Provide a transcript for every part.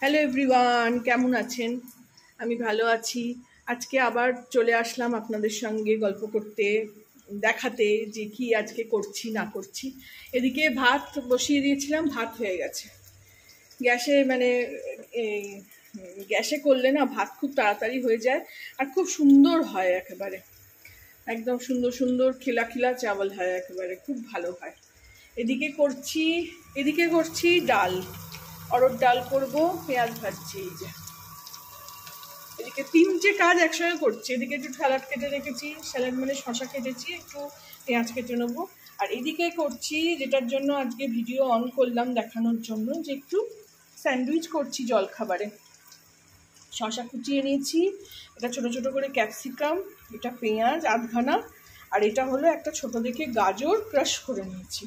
Hello everyone, কেমন আছেন? আমি ভালো আছি। আজকে আবার চলে আসলাম আপনাদের সঙ্গে গল্প করতে, দেখাতে যে কি আজকে করছি না করছি। এদিকে ভাত বসিয়ে দিয়েছিলাম, ভাত হয়ে গেছে। গ্যাসে এই গ্যাসে করলে না ভাত খুব তাড়াতাড়ি হয়ে যায় আর খুব সুন্দর হয়, একেবারে একদম সুন্দর সুন্দর খিলা খিলা চাवल হয়, একেবারে খুব ভালো হয়। এদিকে করছি ডাল, অরহর ডাল করব, পেঁয়াজ ভাজছি। এই যে এদিকে তিনটে কাজ একসঙ্গে করছি। এদিকে একটু স্যালাড কেটে রেখেছি, স্যালাড মানে শশা কেটেছি, একটু পেঁয়াজ কেটে নেবো। আর এদিকে করছি, যেটার জন্য আজকে ভিডিও অন করলাম দেখানোর জন্য, যে একটু স্যান্ডউইচ করছি জলখাবারে। শশা কুচিয়ে নিয়েছি, এটা ছোট ছোট করে ক্যাপসিকাম, এটা পেঁয়াজ আধখানা, আর এটা হলো একটা ছোট দেখে গাজর ক্রাশ করে নিয়েছি।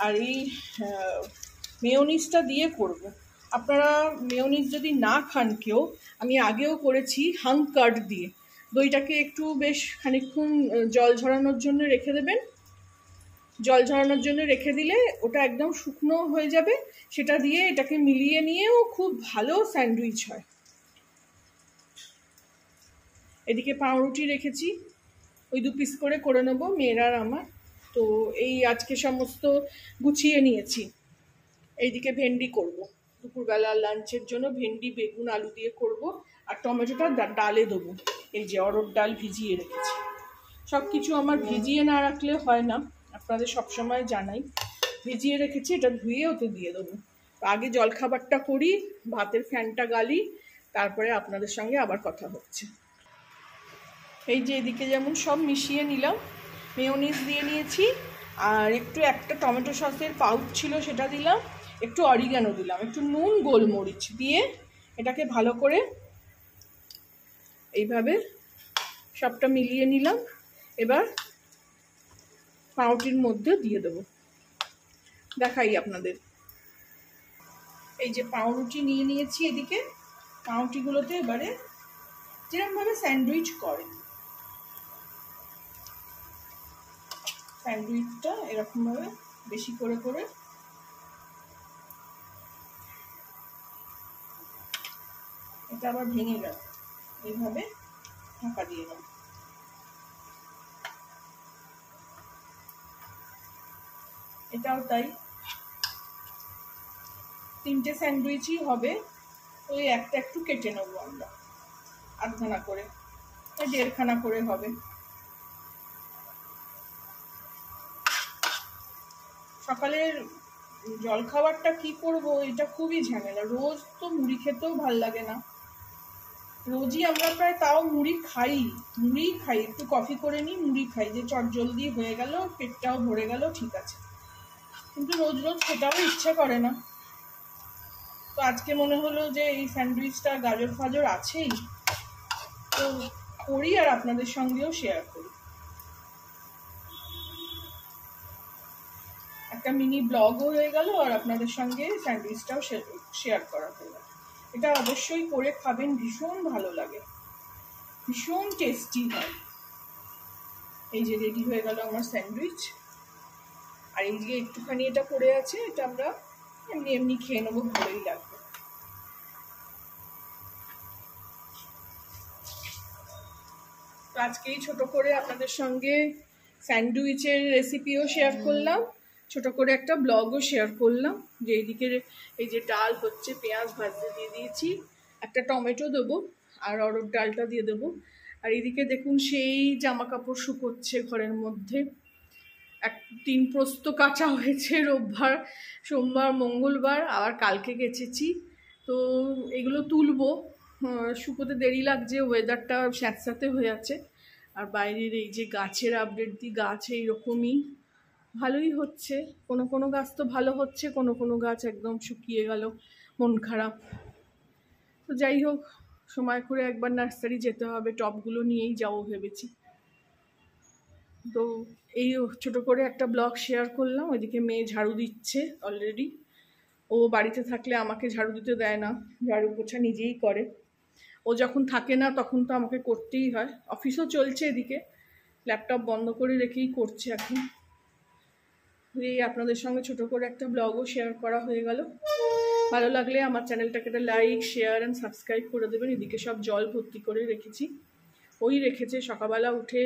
আর এই মেয়োনিজটা দিয়ে করব। আপনারা মেয়োনিজ যদি না খান কেউ, আমি আগেও করেছি হাং কার্ড দিয়ে। দইটাকে একটু বেশ খানিকক্ষণ জল ঝরানোর জন্য রেখে দেবেন। জল ঝরানোর জন্য রেখে দিলে ওটা একদম শুকনো হয়ে যাবে, সেটা দিয়ে এটাকে মিলিয়ে নিয়েও খুব ভালো স্যান্ডউইচ হয়। এদিকে পাউরুটি রেখেছি, ওই 2 পিস করে নেবো মেয়ের আর আমার। তো এই আজকে সমস্ত গুছিয়ে নিয়েছি। এইদিকে ভেন্ডি করব, দুপুরবেলা লাঞ্চের জন্য ভেন্ডি বেগুন আলু দিয়ে করব। আর টমেটোটা ডালে দেবো। এই যে অরহর ডাল ভিজিয়ে রেখেছি। সব কিছু আমার ভিজিয়ে না রাখলে হয় না, আপনাদের সবসময় জানাই। ভিজিয়ে রেখেছি, এটা ধুয়ে ওতে দিয়ে দেবো। আগে জলখাবারটা করি, ভাতের ফ্যানটা গালি, তারপরে আপনাদের সঙ্গে আবার কথা হচ্ছে। এই যে এদিকে যেমন সব মিশিয়ে নিলাম, মেয়োনিজ দিয়ে নিয়েছি, আর একটা টমেটো সসের পাউচ ছিল সেটা দিলাম, একটু অরিগানো দিলাম, একটু নুন গোলমরিচ দিয়ে এটাকে ভালো করে এইভাবে সবটা মিলিয়ে নিলাম। এবার পাউরুটির মধ্যে দিয়ে দেবো, দেখাই আপনাদের। এই যে পাউরুটি নিয়ে নিয়েছি, এদিকে পাউরুটিগুলোতে এবারে যেরকমভাবে স্যান্ডউইচ করে, স্যান্ডউইচটা এরকমভাবে বেশি করে করে এটা আবার ভেঙে গেল, এইভাবে ঢাকা দিয়ে নেব। এটাও তাই, 3টে স্যান্ডউইচই হবে। ওই একটা একটু কেটে নেবো আমরা, আধখানা করে, 1.5খানা করে হবে। সকালের জলখাবারটা কি করব, এটা খুবই ঝামেলা। রোজ তো মুড়ি খেতেও ভাল লাগে না, রোজই আমরা প্রায় তাও মুড়ি খাই, একটু কফি করে নিই, মুড়ি খাই, যে চটজলদি হয়ে গেল, পেটটাও ভরে গেল, ঠিক আছে। কিন্তু রোজ রোজ খেতেও ইচ্ছে করে না। তো আজকে মনে হলো যে এই স্যান্ডউইচটা গাজর ফাজর আছেই, তো করি আর আপনাদের সঙ্গেও শেয়ার করি। একটা মিনি ব্লগও হয়ে গেল, আর আপনাদের সঙ্গে স্যান্ডউইচটাও শেয়ার করা হয়ে গেল। এটা অবশ্যই করে খাবেন, ভীষণ ভালো লাগে, ভীষণ টেস্টি হয়। এই যে রেডি হয়ে গেল আমার স্যান্ডউইচ। আর এই যে একটুখানি এটা পড়ে আছে, এটা আমরা এমনি এমনি খেয়ে নেবো, ভালোই লাগবে। তো আজকেই ছোট করে আপনাদের সঙ্গে স্যান্ডউইচের রেসিপিও শেয়ার করলাম, ছোট করে একটা ব্লগও শেয়ার করলাম। যে এইদিকে এই যে ডাল হচ্ছে, পেঁয়াজ ভাজতে দিয়ে দিয়েছি, একটা টমেটো দেবো, আর অরহর ডালটা দিয়ে দেবো। আর এদিকে দেখুন সেই জামা কাপড় শুকোচ্ছে ঘরের মধ্যে। 3 প্রস্ত কাচা হয়েছে, রোববার সোমবার মঙ্গলবার, আবার কালকে কেচেছি। তো এগুলো তুলবো, শুকোতে দেরি লাগছে, ওয়েদারটা স্যাঁতস্যাঁতে হয়ে আছে। আর বাইরের এই যে গাছের আপডেট দিই, গাছ এইরকমই ভালোই হচ্ছে, কোনো কোনো গাছ তো ভালো হচ্ছে, কোনো কোনো গাছ একদম শুকিয়ে গেল, মন খারাপ। তো যাই হোক, সময় করে একবার নার্সারি যেতে হবে, টবগুলো নিয়েই যাবো ভেবেছি। তো এই ছোট করে একটা ব্লগ শেয়ার করলাম। ওইদিকে মেয়ে ঝাড়ু দিচ্ছে অলরেডি, ও বাড়িতে থাকলে আমাকে ঝাড়ু দিতে দেয় না, ঝাড়ু পোছা নিজেই করে। ও যখন থাকে না তখন তো আমাকে করতেই হয়। অফিসও চলছে, এদিকে ল্যাপটপ বন্ধ করে রেখেই করছে এখন। এই আপনাদের সঙ্গে ছোট করে একটা ব্লগও শেয়ার করা হয়ে গেল। ভালো লাগলে আমার চ্যানেলটাকে একটা লাইক, শেয়ার অ্যান্ড সাবস্ক্রাইব করে দেবেন। এদিকে সব জল ভর্তি করে রেখেছি, ওই রেখেছে সকালবেলা উঠে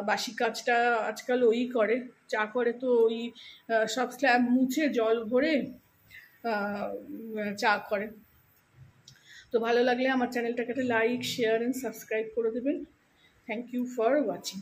বাসি কাজটা আজকাল ওই করে, চা করে তো ওই সব স্ল্যাব মুছে জল ভরে চা করে। তো ভালো লাগলে আমার চ্যানেলটাকে একটা লাইক, শেয়ার অ্যান্ড সাবস্ক্রাইব করে দেবেন। Thank you for watching.